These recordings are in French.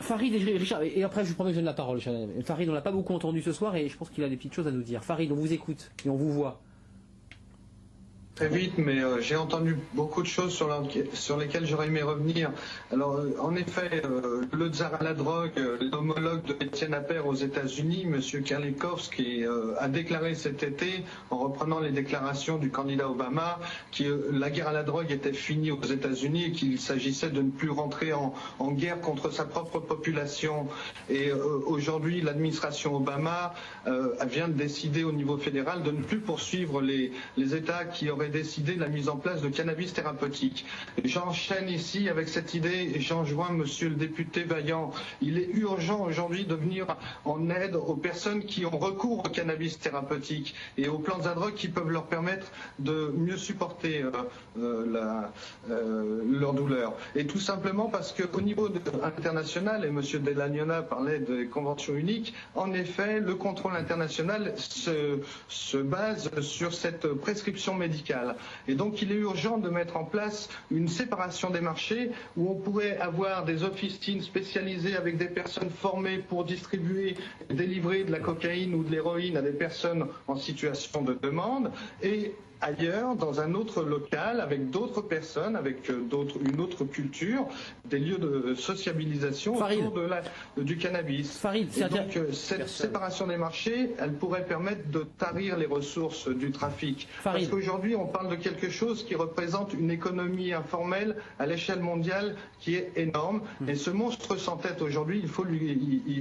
Farid et Richard, et après je vous promets que je donne la parole. Farid, on l'a pas beaucoup entendu ce soir et je pense qu'il a des petites choses à nous dire. Farid, on vous écoute et on vous voit. Très vite, mais j'ai entendu beaucoup de choses sur lesquelles j'aurais aimé revenir. Alors, en effet, le tsar à la drogue, l'homologue de Étienne Appert aux États-Unis, M. Kerlikowske, a déclaré cet été, en reprenant les déclarations du candidat Obama, que la guerre à la drogue était finie aux États-Unis et qu'il s'agissait de ne plus rentrer en guerre contre sa propre population. Et aujourd'hui, l'administration Obama vient de décider au niveau fédéral de ne plus poursuivre les États qui auraient décidé de la mise en place de cannabis thérapeutique. J'enchaîne ici avec cette idée et j'enjoins monsieur le député Vaillant. Il est urgent aujourd'hui de venir en aide aux personnes qui ont recours au cannabis thérapeutique et aux plantes à drogue qui peuvent leur permettre de mieux supporter leur douleur. Et tout simplement parce qu'au niveau international, et monsieur Delagnona parlait des conventions uniques, en effet, le contrôle international se base sur cette prescription médicale. Et donc il est urgent de mettre en place une séparation des marchés où on pourrait avoir des officines spécialisées avec des personnes formées pour distribuer et délivrer de la cocaïne ou de l'héroïne à des personnes en situation de demande et ailleurs, dans un autre local, avec d'autres personnes, avec une autre culture, des lieux de sociabilisation Farid. autour du cannabis. Farid, et donc cette séparation des marchés, elle pourrait permettre de tarir les ressources du trafic. Farid. Parce qu'aujourd'hui, on parle de quelque chose qui représente une économie informelle à l'échelle mondiale qui est énorme. Et ce monstre sans tête aujourd'hui, il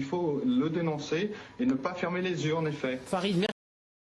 faut le dénoncer et ne pas fermer les yeux, en effet. Farid,